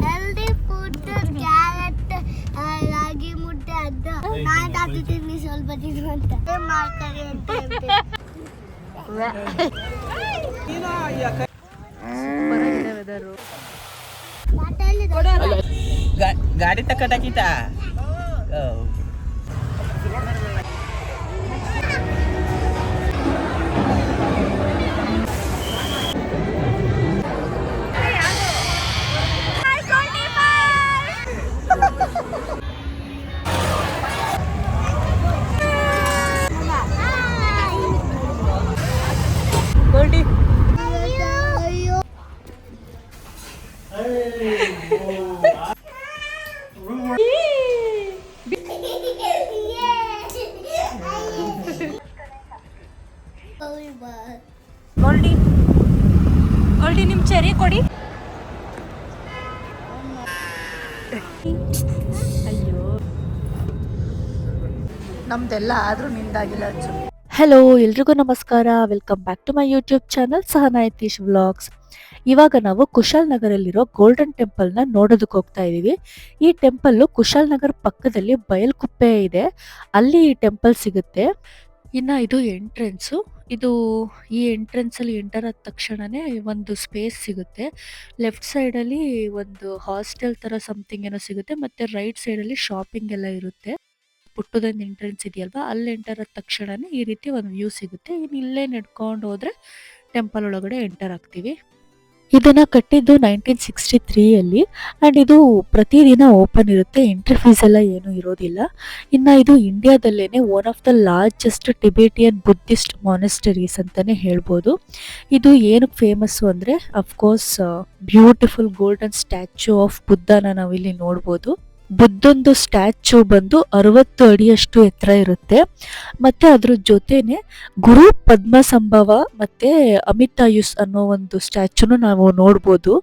Healthy food carrot ರಾಗಿ ಮುದ್ದೆ ಅದು ನಾನು ಹಾಕಿದ್ದೀನಿ ಸ್ವಲ್ಪ ತಿನ್ನು ಅಂತ ಮಾಡ್ತಾರೆ ಅಂತ ಗಾಡಿ ತಕ್ಕಟಾಕಿತ ಗೋಲ್ಡಿ ನಿಮ್ ಚೆರಿ ಕೊಡಿ. ಅಯ್ಯೋ ನಮ್ದೆಲ್ಲ ಆದ್ರೂ ನಿಂದಾಗಿಲ್ಲ ಅಚ್ಚು. ಹಲೋ ಎಲ್ರಿಗೂ ನಮಸ್ಕಾರ, welcome back to my YouTube channel Sahana Yatish vlogs. ಇವಾಗ ನಾವು ಕುಶಾಲ್ ನಗರಲ್ಲಿರೋ ಗೋಲ್ಡನ್ ಟೆಂಪಲ್ನ ನೋಡೋದಕ್ಕೆ ಹೋಗ್ತಾ ಇದ್ದೀವಿ. ಈ ಟೆಂಪಲ್ಲು ಕುಶಾಲ್ ನಗರ್ ಪಕ್ಕದಲ್ಲಿ ಬಯಲ್ಕುಪ್ಪೆ ಇದೆ, ಅಲ್ಲಿ ಈ ಟೆಂಪಲ್ ಸಿಗುತ್ತೆ. ಇನ್ನು ಇದು ಎಂಟ್ರೆನ್ಸು. ಈ ಎಂಟ್ರೆನ್ಸಲ್ಲಿ ಎಂಟರ್ ಆದ ತಕ್ಷಣನೇ ಒಂದು ಸ್ಪೇಸ್ ಸಿಗುತ್ತೆ. ಲೆಫ್ಟ್ ಸೈಡಲ್ಲಿ ಒಂದು ಹಾಸ್ಟೆಲ್ ಥರ ಸಮಥಿಂಗ್ ಏನೋ ಸಿಗುತ್ತೆ, ಮತ್ತು ರೈಟ್ ಸೈಡಲ್ಲಿ ಶಾಪಿಂಗ್ ಎಲ್ಲ ಇರುತ್ತೆ. ಪುಟ್ಟದೊಂದು ಎಂಟ್ರೆನ್ಸ್ ಇದೆಯಲ್ವಾ, ಅಲ್ಲಿ ಎಂಟರ್ ಆದ ತಕ್ಷಣನೇ ಈ ರೀತಿ ಒಂದು ವ್ಯೂ ಸಿಗುತ್ತೆ. ಇನ್ನು ಇಲ್ಲೇ ನಡ್ಕೊಂಡು ಹೋದರೆ ಟೆಂಪಲ್ ಒಳಗಡೆ ಎಂಟರ್ ಆಗ್ತೀವಿ. ಇದನ್ನ ಕಟ್ಟಿದ್ದು 1963 ಆ್ಯಂಡ್ ಇದು ಪ್ರತಿದಿನ ಓಪನ್ ಇರುತ್ತೆ, ಎಂಟ್ರಿ ಫೀಸ್ ಎಲ್ಲ ಏನೂ ಇರೋದಿಲ್ಲ. ಇನ್ನು ಇದು ಇಂಡಿಯಾದಲ್ಲೇ one of the largest Tibetan Buddhist monasteries ಅಂತಲೇ ಹೇಳ್ಬೋದು. ಇದು ಏನಕ್ಕೆ ಫೇಮಸ್ಸು ಅಂದರೆ of course beautiful golden statue of ಬುದ್ಧನ ನಾವಿಲ್ಲಿ ನೋಡ್ಬೋದು. ಬುದ್ಧಂದು ಸ್ಟ್ಯಾಚ್ಯೂ ಬಂದು 60 ಅಡಿಯಷ್ಟು ಎತ್ತರ ಇರುತ್ತೆ. ಮತ್ತೆ ಅದ್ರ ಜೊತೆನೆ ಗುರು ಪದ್ಮಸಂಭವ ಮತ್ತೆ ಅಮಿತಾಯುಸ್ ಅನ್ನೋ ಒಂದು ಸ್ಟ್ಯಾಚ್ಯೂನು ನಾವು ನೋಡ್ಬೋದು.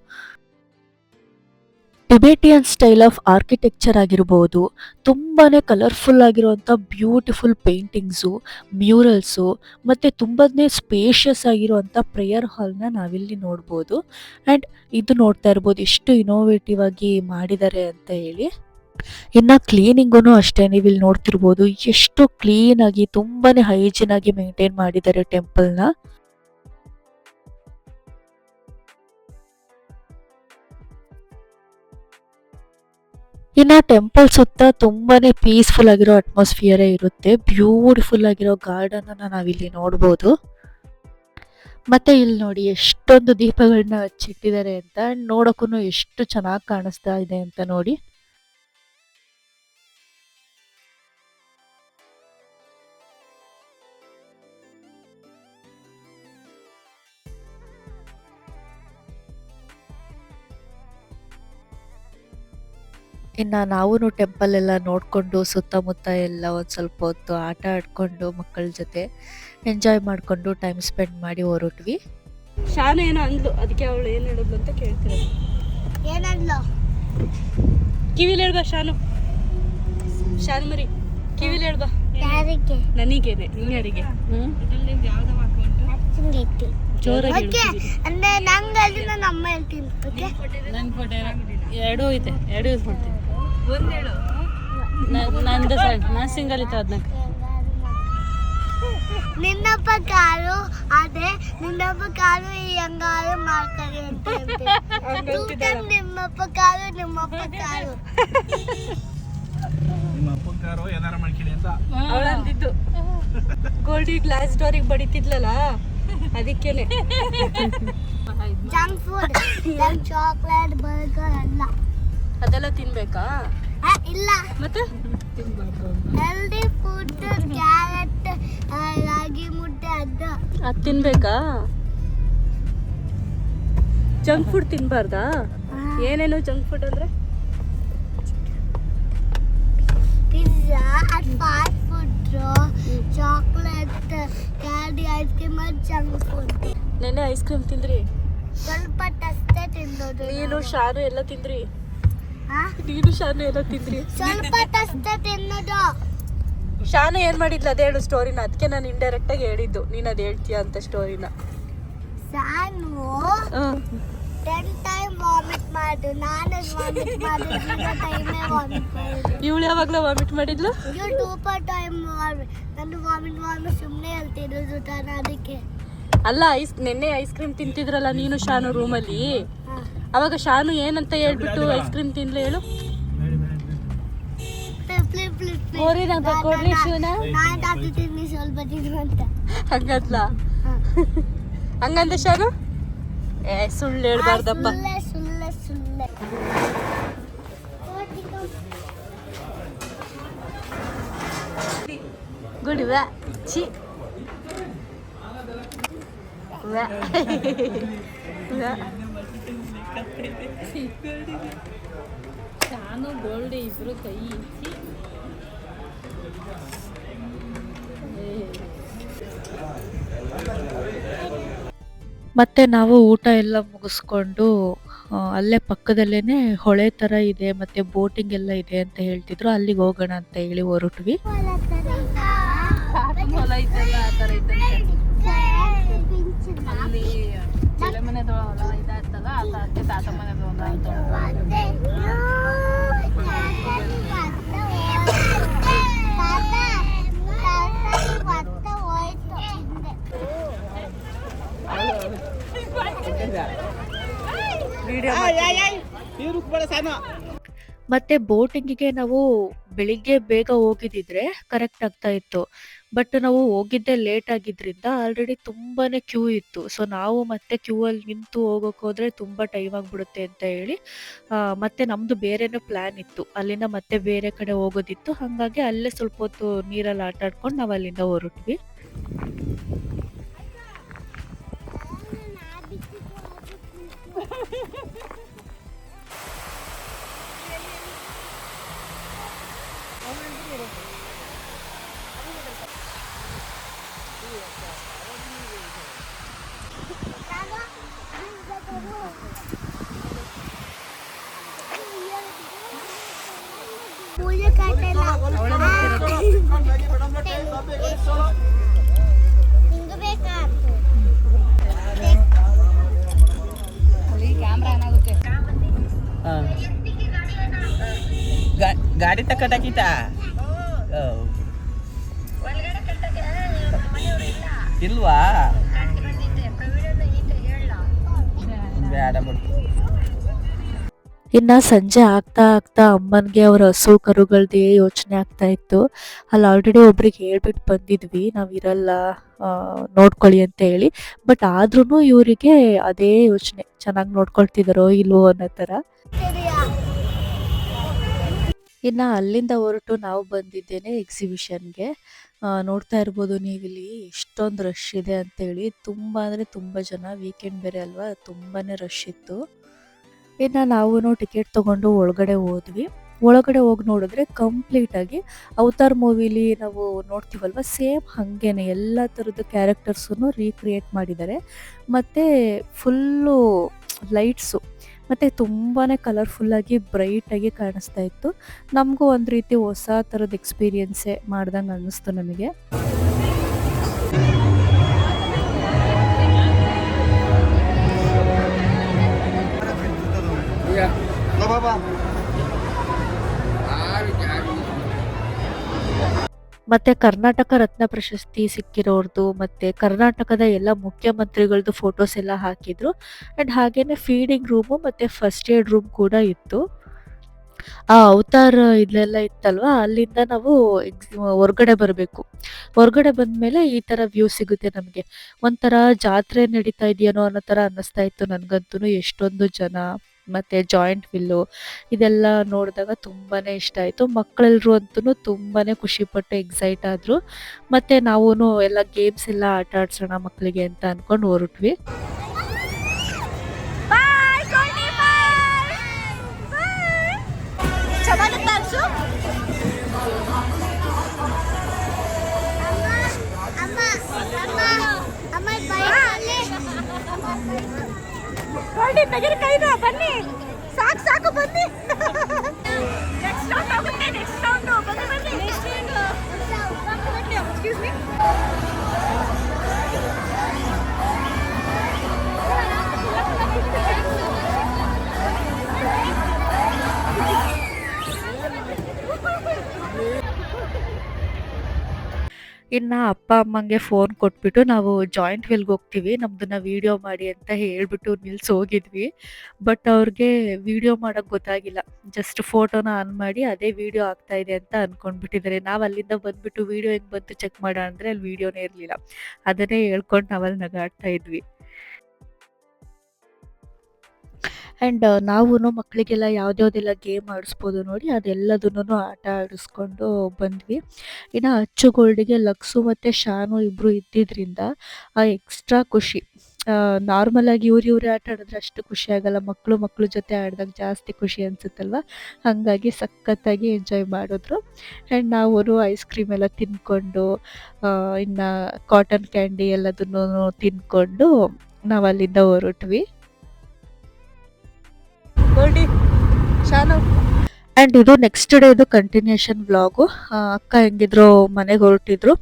ಟಿಬೇಟಿಯನ್ ಸ್ಟೈಲ್ ಆಫ್ ಆರ್ಕಿಟೆಕ್ಚರ್ ಆಗಿರ್ಬೋದು, ತುಂಬಾನೇ ಕಲರ್ಫುಲ್ ಆಗಿರುವಂಥ ಬ್ಯೂಟಿಫುಲ್ ಪೇಂಟಿಂಗ್ಸು, ಮ್ಯೂರಲ್ಸು, ಮತ್ತು ತುಂಬನೇ ಸ್ಪೇಷಿಯಸ್ ಆಗಿರುವಂಥ ಪ್ರೇಯರ್ ಹಾಲ್ನ ನಾವಿಲ್ಲಿ ನೋಡ್ಬೋದು. ಆ್ಯಂಡ್ ಇದು ನೋಡ್ತಾ ಇರ್ಬೋದು ಎಷ್ಟು ಇನೋವೇಟಿವ್ ಆಗಿ ಮಾಡಿದ್ದಾರೆ ಅಂತ ಹೇಳಿ. ಇನ್ನು ಕ್ಲೀನಿಂಗೂ ಅಷ್ಟೇ, ನೀವು ಇಲ್ಲಿ ನೋಡ್ತಿರ್ಬೋದು ಎಷ್ಟು ಕ್ಲೀನಾಗಿ ತುಂಬಾನೇ ಹೈಜಿನ್ ಆಗಿ ಮೇಂಟೈನ್ ಮಾಡಿದ್ದಾರೆ ಟೆಂಪಲ್ನ. ಇನ್ನು ಟೆಂಪಲ್ ಸುತ್ತ ತುಂಬಾನೇ ಪೀಸ್ಫುಲ್ ಆಗಿರೋ ಅಟ್ಮಾಸ್ಫಿಯರೇ ಇರುತ್ತೆ. ಬ್ಯೂಟಿಫುಲ್ ಆಗಿರೋ ಗಾರ್ಡನ್ ಅನ್ನ ನಾವಿಲ್ಲಿ ನೋಡ್ಬೋದು. ಮತ್ತೆ ಇಲ್ಲಿ ನೋಡಿ ಎಷ್ಟೊಂದು ದೀಪಗಳನ್ನ ಹಚ್ಚಿಟ್ಟಿದ್ದಾರೆ ಅಂತ, ನೋಡೋಕ್ಕೂ ಎಷ್ಟು ಚೆನ್ನಾಗಿ ಕಾಣಿಸ್ತಾ ಇದೆ ಅಂತ ನೋಡಿ. ಇನ್ನು ನಾವು ಟೆಂಪಲ್ ಎಲ್ಲ ನೋಡಿಕೊಂಡು ಸುತ್ತಮುತ್ತ ಎಲ್ಲ ಒಂದು ಸ್ವಲ್ಪ ಹೊತ್ತು ಆಟ ಆಡ್ಕೊಂಡು ಮಕ್ಕಳ ಜೊತೆ ಎಂಜಾಯ್ ಮಾಡಿಕೊಂಡು ಟೈಮ್ ಸ್ಪೆಂಡ್ ಮಾಡಿ ಹೊರಟ್ವಿ. ಶಾನು ಏನೋ ಅಂದ್ಲು, ಅದಕ್ಕೆ ಅವಳು ಏನು ಹೇಳಿದ್ಲು ಅಂತ ಕೇಳ್ತಾರೆ. ಏನಂದ್ಲು? ಕಿವಿಲಿ ಹೇಳ್ಬಾ ಶಾನು. ಶಾನು ಮರಿ ಕಿವಿಲಿ ಹೇಳ್ಬಾ. ಯಾರಿಗೆ? ನನಗೇನೆ. ಇನ್ಯಾರಿಗೆ? ಜೋರಾಗಿ ಅಂದ್ರೆ ನಂಗೆ ನನ್ನ ಅಮ್ಮ ಹೇಳ್ತೀನಿ. ನನ್ನ ಫೋಟೋ ಎರಡೂ ಐತೆ, ಎರಡೂ ಯೂಸ್ ಮಾಡ್ತೀನಿ. ನಂದು ನಾನು ಸಿಂಗಲ್ ಇತ್ತು 14. ನಿನ್ನಪ್ಪ ಕಾರು ಅದೇ ನಿನ್ನಪ್ಪ ಕಾರು ಹೆಂಗಾರು ಮಾಡ್ತಾರೆ ಅಂತ ಹೇಳ್ತೀನಿ. ನಿಮ್ಮಪ್ಪ ಕಾರು ಅವಳು ಅಂತಿದ್ದು. ಗೋಲ್ಡಿ ಗ್ಲಾಸ್ ಡೋರಿಗೆ ಬಡಿತಿದ್ಲಲ್ಲ, ಅದಕ್ಕೇನೆ. ಜಂಕ್ ಫುಡ್, ಚಾಕ್ಲೇಟ್, ಬರ್ಗರ್ ಎಲ್ಲ ಅದೆಲ್ಲ ತಿನ್ಬೇಕಾ? ಇಲ್ಲ, ಮತ್ತೆ ಹೆಲ್ದಿ ಫುಡ್ ಕ್ಯಾರೆಟ್ ರಾಗಿ ಮುದ್ದೆ ಅದು ತಿನ್ಬೇಕಾ? ಜಂಕ್ ಫುಡ್ ತಿನ್ಬಾರ್ದಾ? ಏನೇನು ಜಂಕ್ ಫುಡ್ ಅಂದ್ರೆ? Pizza, fast food, chocolate, candy, ice cream, junk food. ನೆನ್ನೆ ಐಸ್ ಕ್ರೀಮ್ ತಿಂದ್ರಿ? ಸ್ವಲ್ಪ ಅಷ್ಟೇ ತಿನ್ನೋದು. ನೀನು ಶಾನು ಎಲ್ಲ ತಿಂದ್ರಿ? ನೀನು ಶಾನು ಎಲ್ಲ ತಿಂದ್ರಿ? ಸ್ವಲ್ಪ ಅಷ್ಟೇ ತಿನ್ನೋದು. ಶಾನು ಏನ್ ಮಾಡಿದ್ಲ ಅದೇ ಹೇಳು ಸ್ಟೋರಿನ. ಅದಕ್ಕೆ ನಾನು ಇಂಡೈರೆಕ್ಟ್ ಆಗಿ ಹೇಳಿದ್ದು ನೀನ್ ಅದ್ ಹೇಳ್ತೀಯ ಅಂತ ಸ್ಟೋರಿನ. ಶಾನು 10 ಟೈಮ್ ವಾಮಿಟ್ ಮಾಡು, ನಾನು ವಾಮಿಟ್ ಮಾಡಿದ್ದು 0 ಟೈಮೇ ವಾಮಿಟ್ ಮಾಡಿದ್ದು. ಇವಳು ಯಾವಾಗ್ಲೂ ವಾಮಿಟ್ ಮಾಡಿದ್ಲು. ಇವ್ರು 2 ಟೈಮ್ ವಾಮಿಟ್, ನಾನು ವಾಮಿಟ್ ಸುಮ್ಮನೆ ಹೇಳ್ತಿರೋದು ತಾನು ಅದಕ್ಕೆ. ಅಲ್ಲ ನೆನ್ನೆ ಐಸ್ ಕ್ರೀಮ್ ತಿಂತಿದ್ರಲ್ಲ ನೀನು ಶಾನು ರೂಮಲ್ಲಿ, ಅವಾಗ ಶಾನು ಏನಂತ ಹೇಳ್ಬಿಟ್ಟು ಐಸ್ ಕ್ರೀಮ್ ತಿನ್ಲಿ ಹೇಳು. ಹಂಗದ್ಲ ಹಂಗಂದ ಶಾನು ಸುಳ್ಳು ಹೇಳ್ಬಾರ್ದಪ್ಪ. ಗುಡಿವ ಚಿ ಶಾನು ಗೋಲ್ಡ್ ಇಬ್ರು ಕೈ ಮತ್ತೆ ನಾವು ಊಟ ಎಲ್ಲ ಮುಗಿಸ್ಕೊಂಡು ಅಲ್ಲೇ ಪಕ್ಕದಲ್ಲೇನೆ ಹೊಳೆ ತರ ಇದೆ ಮತ್ತೆ ಬೋಟಿಂಗ್ ಎಲ್ಲ ಇದೆ ಅಂತ ಹೇಳ್ತಿದ್ರು, ಅಲ್ಲಿಗೆ ಹೋಗೋಣ ಅಂತ ಹೇಳಿ ಹೊರಟ್ವಿ. ಮತ್ತೆ ಬೋಟಿಂಗಿಗೆ ನಾವು ಬೆಳಿಗ್ಗೆ ಬೇಗ ಹೋಗಿದ್ದಿದ್ರೆ ಕರೆಕ್ಟ್ ಆಗ್ತಾ ಇತ್ತು. ಬಟ್ ನಾವು ಹೋಗಿದ್ದೆ ಲೇಟ್ ಆಗಿದ್ರಿಂದ ಆಲ್ರೆಡಿ ತುಂಬಾನೇ ಕ್ಯೂ ಇತ್ತು. ಸೊ ನಾವು ಮತ್ತೆ ಕ್ಯೂ ಅಲ್ಲಿ ನಿಂತು ಹೋಗೋಕೆ ಹೋದ್ರೆ ತುಂಬಾ ಟೈಮ್ ಆಗ್ಬಿಡುತ್ತೆ ಅಂತ ಹೇಳಿ ಮತ್ತೆ ನಮ್ದು ಬೇರೆನೇ ಪ್ಲಾನ್ ಇತ್ತು, ಅಲ್ಲಿಂದ ಮತ್ತೆ ಬೇರೆ ಕಡೆ ಹೋಗೋದಿತ್ತು. ಹಾಗಾಗಿ ಅಲ್ಲೇ ಸ್ವಲ್ಪ ಹೊತ್ತು ನೀರಲ್ಲಿ ಆಟ ಆಡ್ಕೊಂಡು ನಾವು ಅಲ್ಲಿಂದ ಹೊರಟ್ವಿ. ಪೂಜೆ ಕಟ್ಟೆಲ್ಲ ಹಿಂಗ ಬೇಕಾ ಕ್ಯಾಮ್ರಾ ಏನಾಗುತ್ತೆ. ಗಾಡಿ ತಕ್ಕಟಾಕಿತಾ ಇಲ್ವಾ? ಬೇಡ ಬಿಡು. ಇನ್ನ ಸಂಜೆ ಆಗ್ತಾ ಆಗ್ತಾ ಅಮ್ಮನ್ಗೆ ಅವ್ರ ಹಸು ಕರುಗಳ್ದೇ ಯೋಚನೆ ಆಗ್ತಾ ಇತ್ತು. ಅಲ್ಲಿ ಆಲ್ರೆಡಿ ಒಬ್ರಿಗೆ ಹೇಳ್ಬಿಟ್ಟು ಬಂದಿದ್ವಿ ನಾವ್ ಇರಲ್ಲ ನೋಡ್ಕೊಳ್ಳಿ ಅಂತ ಹೇಳಿ. ಬಟ್ ಆದ್ರೂನು ಇವರಿಗೆ ಅದೇ ಯೋಚನೆ, ಚೆನ್ನಾಗಿ ನೋಡ್ಕೊಳ್ತಿದಾರೋ ಇಲ್ವೋ ಅನ್ನೋ ತರ. ಇನ್ನ ಅಲ್ಲಿಂದ ಹೊರಟು ನಾವು ಬಂದಿದ್ದೇನೆ ಎಕ್ಸಿಬಿಷನ್ಗೆ. ನೋಡ್ತಾ ಇರ್ಬೋದು ನೀವಿಲ್ಲಿ ಎಷ್ಟೊಂದು ರಶ್ ಇದೆ ಅಂತೇಳಿ. ತುಂಬಾ ಅಂದ್ರೆ ತುಂಬಾ ಜನ, ವೀಕೆಂಡ್ ಬೇರೆ ಅಲ್ವಾ, ತುಂಬಾನೇ ರಶ್ ಇತ್ತು. ಇನ್ನ ನಾವು ಟಿಕೆಟ್ ತಗೊಂಡು ಒಳಗಡೆ ಹೋದ್ವಿ. ಒಳಗಡೆ ಹೋಗಿ ನೋಡಿದ್ರೆ ಕಂಪ್ಲೀಟ್ ಆಗಿ ಅವತಾರ್ ಮೂವಿಲಿ ನಾವು ನೋಡ್ತೀವಲ್ವ, ಸೇಮ್ ಹಂಗೇನೆ ಎಲ್ಲ ಥರದ ಕ್ಯಾರೆಕ್ಟರ್ಸನ್ನು ರೀಕ್ರಿಯೇಟ್ ಮಾಡಿದ್ದಾರೆ. ಮತ್ತೆ ಫುಲ್ಲು ಲೈಟ್ಸು ಮತ್ತೆ ತುಂಬಾನೇ ಕಲರ್ಫುಲ್ ಆಗಿ ಬ್ರೈಟ್ ಆಗಿ ಕಾಣಿಸ್ತಾ ಇತ್ತು. ನಮಗೂ ಒಂದು ರೀತಿ ಹೊಸ ಥರದ ಎಕ್ಸ್ಪೀರಿಯನ್ಸೇ ಮಾಡ್ದಂಗೆ ಅನ್ನಿಸ್ತು ನಮಗೆ. ಮತ್ತೆ ಕರ್ನಾಟಕ ರತ್ನ ಪ್ರಶಸ್ತಿ ಸಿಕ್ಕಿರೋರ್ದು ಮತ್ತೆ ಕರ್ನಾಟಕದ ಎಲ್ಲ ಮುಖ್ಯಮಂತ್ರಿಗಳದ್ದು ಫೋಟೋಸ್ ಎಲ್ಲ ಹಾಕಿದ್ರು. ಅಂಡ್ ಹಾಗೇನೆ ಫೀಡಿಂಗ್ ರೂಮು ಮತ್ತೆ ಫಸ್ಟ್ ಏಡ್ ರೂಮ್ ಕೂಡ ಇತ್ತು. ಆ ಅವತಾರ್ ಇಲ್ಲೆಲ್ಲ ಇತ್ತಲ್ವಾ, ಅಲ್ಲಿಂದ ನಾವು ಹೊರ್ಗಡೆ ಬರಬೇಕು. ಹೊರ್ಗಡೆ ಬಂದ್ಮೇಲೆ ಈ ತರ ವ್ಯೂ ಸಿಗುತ್ತೆ ನಮಗೆ. ಒಂಥರ ಜಾತ್ರೆ ನಡೀತಾ ಇದೆಯೇನೋ ಅನ್ನೋ ತರ ಅನ್ನಿಸ್ತಾ ಇತ್ತು ನನ್ಗಂತೂ. ಎಷ್ಟೊಂದು ಜನ ಮತ್ತೆ ಜಾಯಿಂಟ್ ವಿಲ್ಲು ಇದೆಲ್ಲ ನೋಡಿದಾಗ ತುಂಬಾನೇ ಇಷ್ಟ ಆಯ್ತು. ಮಕ್ಕಳೆಲ್ಲರೂ ಅಂತೂ ತುಂಬಾನೇ ಖುಷಿ ಪಟ್ಟು ಎಕ್ಸೈಟ್ ಆದ್ರು. ಮತ್ತೆ ನಾವು ಎಲ್ಲ ಗೇಮ್ಸ್ ಎಲ್ಲ ಆಟ ಆಡ್ಸೋಣ ಮಕ್ಕಳಿಗೆ ಅಂತ ಅನ್ಕೊಂಡು ಹೊರಟ್ವಿ. ಬನ್ನಿ ಸಾಕು ಸಾಕು ಬನ್ನಿ. ಇನ್ನು ಅಪ್ಪ ಅಮ್ಮಂಗೆ ಫೋನ್ ಕೊಟ್ಬಿಟ್ಟು ನಾವು ಜಾಯಿಂಟ್ ವೆಲ್ಗೆ ಹೋಗ್ತೀವಿ ನಮ್ದನ್ನ ವಿಡಿಯೋ ಮಾಡಿ ಅಂತ ಹೇಳ್ಬಿಟ್ಟು ನಿಲ್ಸಿ ಹೋಗಿದ್ವಿ. ಬಟ್ ಅವ್ರಿಗೆ ವಿಡಿಯೋ ಮಾಡೋಕ್ಕೆ ಗೊತ್ತಾಗಿಲ್ಲ. ಜಸ್ಟ್ ಫೋಟೋನ ಆನ್ ಮಾಡಿ ಅದೇ ವಿಡಿಯೋ ಆಗ್ತಾ ಇದೆ ಅಂತ ಅನ್ಕೊಂಡ್ಬಿಟ್ಟಿದ್ದಾರೆ. ನಾವು ಅಲ್ಲಿಂದ ಬಂದ್ಬಿಟ್ಟು ವಿಡಿಯೋ ಹೆಂಗೆ ಬಂತು ಚೆಕ್ ಮಾಡೋಣ ಅಂದರೆ ಅಲ್ಲಿ ವಿಡಿಯೋನೇ ಇರಲಿಲ್ಲ. ಅದನ್ನೇ ಹೇಳ್ಕೊಂಡು ನಾವಲ್ಲಿ ನಗಾಡ್ತಾ ಇದ್ವಿ. ಆ್ಯಂಡ್ ನಾವು ಮಕ್ಕಳಿಗೆಲ್ಲ ಯಾವುದ್ಯಾವುದೆಲ್ಲ ಗೇಮ್ ಆಡಿಸ್ಬೋದು ನೋಡಿ ಅದೆಲ್ಲದನ್ನು ಆಟ ಆಡಿಸ್ಕೊಂಡು ಬಂದ್ವಿ. ಇನ್ನು ಅಚ್ಚುಗೋಲ್ಡಿಗೆ ಲಕ್ಸು ಮತ್ತು ಶಾನು ಇಬ್ಬರು ಇದ್ದಿದ್ದರಿಂದ ಎಕ್ಸ್ಟ್ರಾ ಖುಷಿ. ನಾರ್ಮಲಾಗಿ ಇವರೇ ಆಟ ಆಡಿದ್ರೆ ಅಷ್ಟು ಖುಷಿ ಆಗಲ್ಲ. ಮಕ್ಕಳು ಜೊತೆ ಆಡಿದಾಗ ಜಾಸ್ತಿ ಖುಷಿ ಅನಿಸುತ್ತಲ್ವ. ಹಾಗಾಗಿ ಸಖತ್ತಾಗಿ ಎಂಜಾಯ್ ಮಾಡಿದ್ರು. ಆ್ಯಂಡ್ ನಾವು ಐಸ್ ಕ್ರೀಮ್ ಎಲ್ಲ ತಿಂದ್ಕೊಂಡು ಇನ್ನು ಕಾಟನ್ ಕ್ಯಾಂಡಿ ಎಲ್ಲದನ್ನು ತಿಂದ್ಕೊಂಡು ನಾವು ಅಲ್ಲಿಂದ ಹೊರಟ್ವಿ. ಗೋಲ್ಡಿ ಶಾನು ಆ್ಯಂಡ್ ಇದು ನೆಕ್ಸ್ಟ್ ಡೇದು ಕಂಟಿನ್ಯೂಷನ್ ವ್ಲಾಗು. ಅಕ್ಕ ಹೆಂಗಿದ್ರು ಮನೆಗೆ ಹೊರಟಿದ್ರು,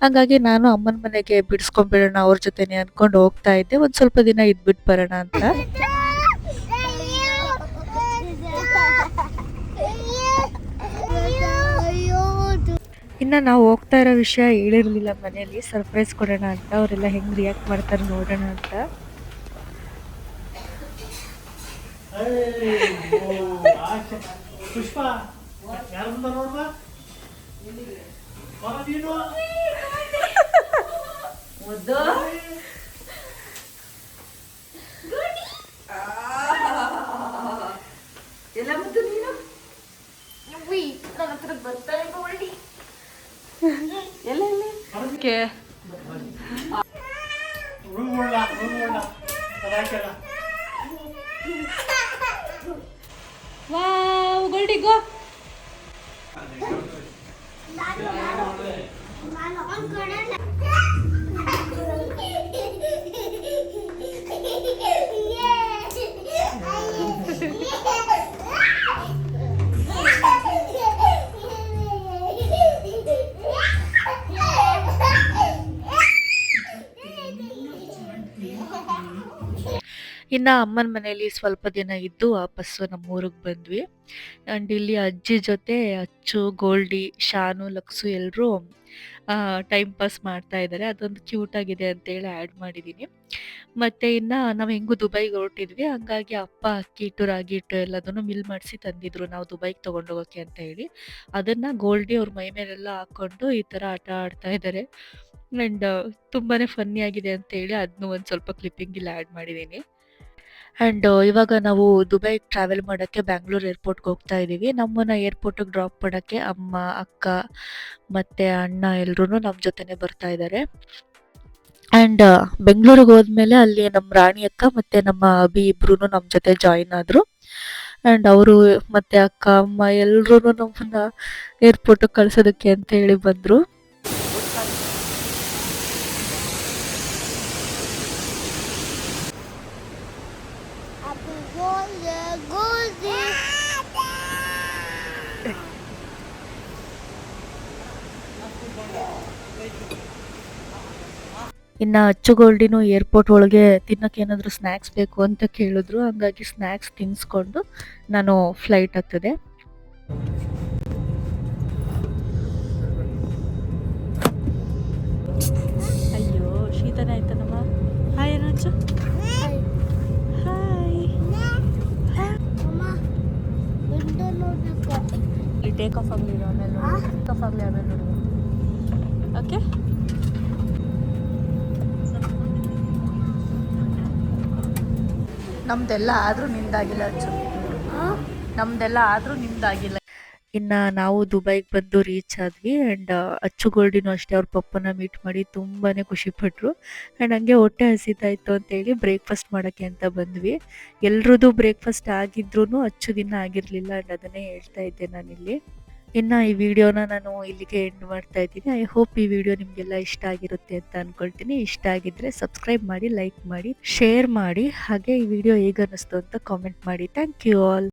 ಹಾಗಾಗಿ ನಾನು ಅಮ್ಮನ ಮನೆಗೆ ಬಿಡಿಸ್ಕೊಂಡ್ಬಿಡೋಣ ಅವ್ರ ಜೊತೆನೆ ಅಂದ್ಕೊಂಡು ಹೋಗ್ತಾ ಇದ್ದೆ. ಒಂದು ಸ್ವಲ್ಪ ದಿನ ಇದ್ಬಿಟ್ಟು ಬರೋಣ ಅಂತ. ಇನ್ನು ನಾವು ಹೋಗ್ತಾ ಇರೋ ವಿಷಯ ಹೇಳಿರಲಿಲ್ಲ ಮನೆಯಲ್ಲಿ. ಸರ್ಪ್ರೈಸ್ ಕೊಡೋಣ ಅಂತ, ಅವರೆಲ್ಲ ಹೆಂಗೆ ರಿಯಾಕ್ಟ್ ಮಾಡ್ತಾರೆ ನೋಡೋಣ ಅಂತ. ಪುಷ್ಪ ಯಾರು ನೋಡ್ಬಾ ನೀನು ಎಲ್ಲ ಮುದ್ದು ನೀನು ನನ್ನ ಹತ್ರ ಬರ್ತಾರೆ ಎಲ್ಲ ವಾವ್ ಗೋಲ್ಡಿ ಗೋ. ಇನ್ನು ಅಮ್ಮನ ಮನೆಯಲ್ಲಿ ಸ್ವಲ್ಪ ದಿನ ಇದ್ದು ವಾಪಸ್ಸು ನಮ್ಮ ಊರಿಗೆ ಬಂದ್ವಿ. ಆ್ಯಂಡ್ ಇಲ್ಲಿ ಅಜ್ಜಿ ಜೊತೆ ಅಚ್ಚು, ಗೋಲ್ಡಿ, ಶಾನು, ಲಕ್ಸು ಎಲ್ಲರೂ ಟೈಮ್ ಪಾಸ್ ಮಾಡ್ತಾ ಇದ್ದಾರೆ. ಅದೊಂದು ಕ್ಯೂಟ್ ಆಗಿದೆ ಅಂತೇಳಿ ಆ್ಯಡ್ ಮಾಡಿದ್ದೀನಿ. ಮತ್ತು ಇನ್ನು ನಾವು ಹೆಂಗೂ ದುಬೈಗೆ ಹೊರಟಿದ್ವಿ, ಹಂಗಾಗಿ ಅಪ್ಪ ಅಕ್ಕಿ ಹಿಟ್ಟು, ರಾಗಿ ಹಿಟ್ಟು ಎಲ್ಲದನ್ನು ಮಿಲ್ ಮಾಡಿಸಿ ತಂದಿದ್ರು ನಾವು ದುಬೈಗೆ ತೊಗೊಂಡೋಗೋಕ್ಕೆ ಅಂತ ಹೇಳಿ. ಅದನ್ನು ಗೋಲ್ಡಿ ಅವ್ರ ಮೈ ಮೇಲೆಲ್ಲ ಹಾಕ್ಕೊಂಡು ಈ ಥರ ಆಟ ಆಡ್ತಾ ಇದ್ದಾರೆ. ಆ್ಯಂಡ್ ತುಂಬಾ ಫನ್ನಿ ಆಗಿದೆ ಅಂತೇಳಿ ಅದನ್ನೂ ಒಂದು ಸ್ವಲ್ಪ ಕ್ಲಿಪ್ಪಿಂಗ್ ಇಲ್ಲಿ ಆ್ಯಡ್ ಮಾಡಿದ್ದೀನಿ. ಆ್ಯಂಡ್ ಇವಾಗ ನಾವು ದುಬೈಗೆ ಟ್ರಾವೆಲ್ ಮಾಡೋಕ್ಕೆ ಬ್ಯಾಂಗ್ಳೂರ್ ಏರ್ಪೋರ್ಟ್ಗೆ ಹೋಗ್ತಾ ಇದ್ದೀವಿ. ನಮ್ಮನ್ನು ಏರ್ಪೋರ್ಟಿಗೆ ಡ್ರಾಪ್ ಮಾಡೋಕ್ಕೆ ಅಮ್ಮ, ಅಕ್ಕ ಮತ್ತು ಅಣ್ಣ ಎಲ್ಲರೂ ನಮ್ಮ ಜೊತೆನೇ ಬರ್ತಾ ಇದ್ದಾರೆ. ಆ್ಯಂಡ್ ಬೆಂಗಳೂರಿಗೆ ಹೋದ್ಮೇಲೆ ಅಲ್ಲಿ ನಮ್ಮ ರಾಣಿ ಅಕ್ಕ ಮತ್ತು ನಮ್ಮ ಅಭಿ ಇಬ್ಬರೂ ನಮ್ಮ ಜೊತೆ ಜಾಯಿನ್ ಆದರು. ಆ್ಯಂಡ್ ಅವರು ಮತ್ತು ಅಕ್ಕ, ಅಮ್ಮ ಎಲ್ಲರೂ ನಮ್ಮನ್ನು ಏರ್ಪೋರ್ಟಿಗೆ ಕಳ್ಸೋದಕ್ಕೆ ಅಂತ ಹೇಳಿ ಬಂದರು. ಇನ್ನು ಅಚ್ಚುಗೋಲ್ಡಿನೂ ಏರ್ಪೋರ್ಟ್ ಒಳಗೆ ತಿನ್ನೋಕೆ ಏನಾದರೂ ಸ್ನ್ಯಾಕ್ಸ್ ಬೇಕು ಅಂತ ಕೇಳಿದ್ರು, ಹಂಗಾಗಿ ಸ್ನ್ಯಾಕ್ಸ್ ತಿನ್ನಿಸ್ಕೊಂಡು ನಾನು ಫ್ಲೈಟ್ ಹತ್ತದೆ. ಅಯ್ಯೋ ಶೀತನೇ ಆಯ್ತನಮ್ಮ. ಹಾಯ್ ಏನಚ್ಚು, ಹಾಯ್. ಇಲ್ಲಿ ಟೇಕ್ ಆಫ್ ಆಗಲಿ ಆಮೇಲೆ ಟೇಕ್ ಆಫ್ ಆಗಲಿ ಆಮೇಲೆ ನೋಡುವ. ಓಕೆ, ನಮ್ದೆಲ್ಲ ಆದರೂ ನಿಮ್ದಾಗಿಲ್ಲ ಅಚ್ಚು, ನಮ್ದೆಲ್ಲ ಆದರೂ ನಿಮ್ದಾಗಿಲ್ಲ. ಇನ್ನು ನಾವು ದುಬೈಗೆ ಬಂದು ರೀಚ್ ಆದ್ವಿ. ಆ್ಯಂಡ್ ಅಚ್ಚುಗೋಲ್ಡಿನೂ ಅಷ್ಟೇ ಅವ್ರ ಪಪ್ಪನ ಮೀಟ್ ಮಾಡಿ ತುಂಬಾ ಖುಷಿಪಟ್ಟರು. ಆ್ಯಂಡ್ ಹಂಗೆ ಹೊಟ್ಟೆ ಹಸಿತಾಯಿತ್ತು ಅಂತೇಳಿ ಬ್ರೇಕ್ಫಾಸ್ಟ್ ಮಾಡೋಕ್ಕೆ ಅಂತ ಬಂದ್ವಿ. ಎಲ್ರದ್ದು ಬ್ರೇಕ್ಫಾಸ್ಟ್ ಆಗಿದ್ರೂ ಅಚ್ಚುದಿನ ಆಗಿರಲಿಲ್ಲ. ಆ್ಯಂಡ್ ಅದನ್ನೇ ಹೇಳ್ತಾ ಇದ್ದೆ ನಾನಿಲ್ಲಿ. ಇನ್ನು ಈ ವಿಡಿಯೋನ ನಾನು ಇಲ್ಲಿಗೆ ಎಂಡ್ ಮಾಡ್ತಾ ಇದ್ದೀನಿ. ಐ ಹೋಪ್ ಈ ವಿಡಿಯೋ ನಿಮಗೆಲ್ಲ ಇಷ್ಟ ಆಗಿರುತ್ತೆ ಅಂತ ಅಂದ್ಕೊಳ್ತೀನಿ. ಇಷ್ಟ ಆಗಿದ್ದರೆ ಸಬ್ಸ್ಕ್ರೈಬ್ ಮಾಡಿ, ಲೈಕ್ ಮಾಡಿ, ಶೇರ್ ಮಾಡಿ, ಹಾಗೆ ಈ ವಿಡಿಯೋ ಹೇಗೆ ಅನ್ನಿಸ್ತು ಅಂತ ಕಾಮೆಂಟ್ ಮಾಡಿ. Thank you all.